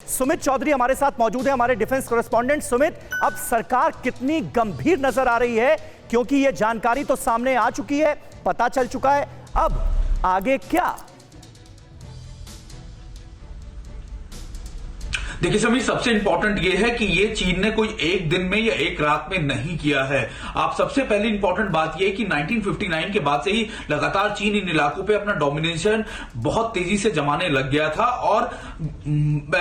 सुमित चौधरी हमारे साथ मौजूद है, हमारे डिफेंस कॉरेस्पॉन्डेंट। सुमित, अब सरकार कितनी गंभीर नजर आ रही है, क्योंकि यह जानकारी तो सामने आ चुकी है, पता चल चुका है, अब आगे क्या? देखिए समीर, सबसे इंपॉर्टेंट ये है कि ये चीन ने कोई एक दिन में या एक रात में नहीं किया है। आप सबसे पहली इंपॉर्टेंट बात ये है कि 1959 के बाद से ही लगातार चीन इन इलाकों पे अपना डोमिनेशन बहुत तेजी से जमाने लग गया था। और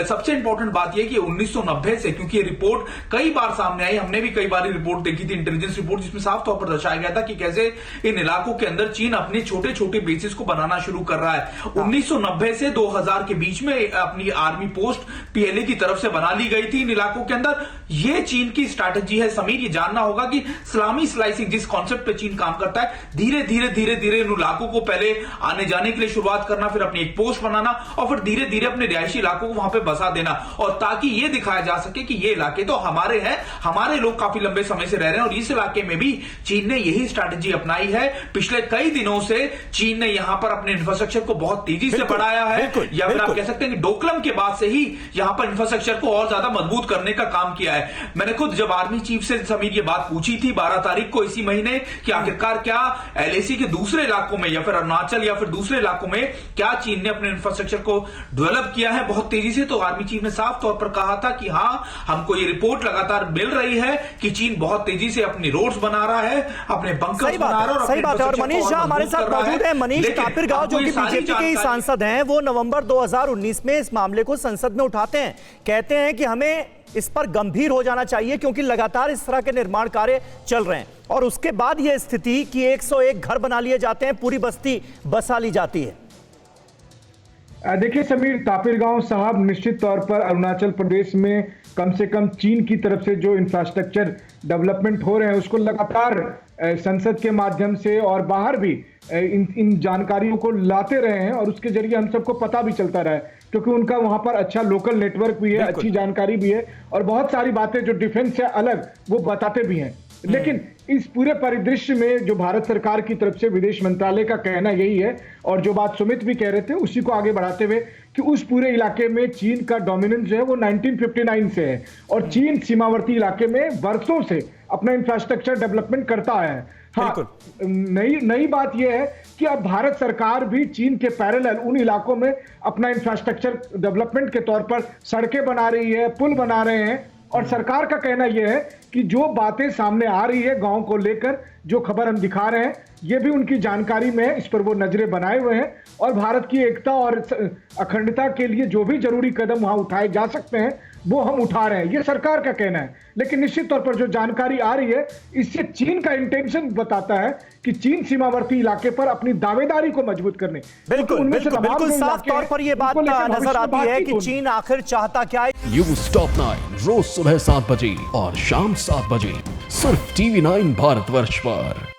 सबसे इंपॉर्टेंट बात ये है कि 1990 से, क्योंकि ये रिपोर्ट कई बार सामने आई, हमने भी कई बार रिपोर्ट देखी थी, इंटेलिजेंस रिपोर्ट, जिसमें साफ तौर पर दर्शाया गया था कि कैसे इन इलाकों के अंदर चीन अपने छोटे छोटे बेसिस को बनाना शुरू कर रहा है। 1990 से 2000 के बीच में अपनी आर्मी पोस्ट पीएलए की तरफ से बना ली गई थी इन इलाकों के अंदर। यह चीन की स्ट्रैटेजी है समीर। ये जानना होगा कि इस्लामी स्लाइसिंग जिस कॉन्सेप्ट पे चीन काम करता है, धीरे धीरे इन इलाकों को पहले आने जाने के लिए शुरुआत करना, फिर अपनी एक पोस्ट बनाना और फिर धीरे धीरे अपने रिहायशी इलाकों को वहां पे बसा देना, और ताकि यह दिखाया जा सके कि ये इलाके तो हमारे हैं, हमारे लोग काफी लंबे समय से रह रहे हैं। और इस इलाके में भी चीन ने यही स्ट्रैटेजी अपनाई है। पिछले कई दिनों से चीन ने यहां पर अपने इंफ्रास्ट्रक्चर को बहुत तेजी से बढ़ाया है, या फिर आप कह सकते हैं कि डोकलम के बाद से ही यहां पर इंफ्रास्ट्रक्चर को और ज्यादा मजबूत करने का काम किया है। मैंने खुद जब आर्मी चीफ से समीर ये बात पूछी थी 12 तारीख को इसी महीने कि आखिरकार क्या एलएसी के दूसरे इलाकों में या फिर अरुणाचल या फिर दूसरे इलाकों में क्या चीन ने अपने इंफ्रास्ट्रक्चर को डेवलप किया है बहुत तेजी से, तो आर्मी चीफ ने साफ तौर पर कहा था कि हां, हमको ये रिपोर्ट लगातार मिल रही है कि चीन बहुत तेजी से अपनी रोड्स बना रहा है, अपने बंकर बना रहा है। सही बात है। और मनीष झा हमारे साथ मौजूद है। मनीष तापिरगांव, जो कि बीजेपी के ही सांसद हैं, वो नवंबर 2019 में इस मामले को संसद में उठाते हैं, कहते हैं कि हमें इस पर गंभीर हो जाना चाहिए क्योंकि लगातार इस तरह के निर्माण कार्य चल रहे हैं। और उसके बाद यह स्थिति कि 101 घर बना लिए जाते हैं, पूरी बस्ती बसा ली जाती है। देखिए समीर, तापिरगांव साहब, निश्चित तौर पर अरुणाचल प्रदेश में कम से कम चीन की तरफ से जो इंफ्रास्ट्रक्चर डेवलपमेंट हो रहे हैं उसको लगातार संसद के माध्यम से और बाहर भी इन जानकारियों को लाते रहे हैं, और उसके जरिए हम सबको पता भी चलता रहा है, क्योंकि उनका वहां पर अच्छा लोकल नेटवर्क भी है, अच्छी जानकारी भी है, और बहुत सारी बातें जो डिफेंस से अलग वो बताते भी हैं। लेकिन इस पूरे परिदृश्य में जो भारत सरकार की तरफ से विदेश मंत्रालय का कहना यही है, और जो बात सुमित भी कह रहे थे उसी को आगे बढ़ाते हुए, कि उस पूरे इलाके में चीन का डोमिनेंस जो है वो 1959 से है, और चीन सीमावर्ती इलाके में वर्षों से अपना इंफ्रास्ट्रक्चर डेवलपमेंट करता है। हाँ, नई बात यह है कि अब भारत सरकार भी चीन के पैरेलल उन इलाकों में अपना इंफ्रास्ट्रक्चर डेवलपमेंट के तौर पर सड़कें बना रही है, पुल बना रहे हैं। और सरकार का कहना यह है कि जो बातें सामने आ रही है गांव को लेकर, जो खबर हम दिखा रहे हैं, ये भी उनकी जानकारी में है, इस पर वो नजरें बनाए हुए हैं, और भारत की एकता और अखंडता के लिए जो भी जरूरी कदम वहां उठाए जा सकते हैं वो हम उठा रहे हैं, ये सरकार का कहना है। लेकिन निश्चित तौर पर जो जानकारी आ रही है, इससे चीन का इंटेंशन बताता है कि चीन सीमावर्ती इलाके पर अपनी दावेदारी को मजबूत करने, बिल्कुल साफ तौर पर यह बात नजर आती है कि चीन आखिर चाहता क्या है। न्यूज़ टॉप 9 रोज सुबह 7 बजे और शाम 7 बजे सिर्फ TV9 भारतवर्ष पर।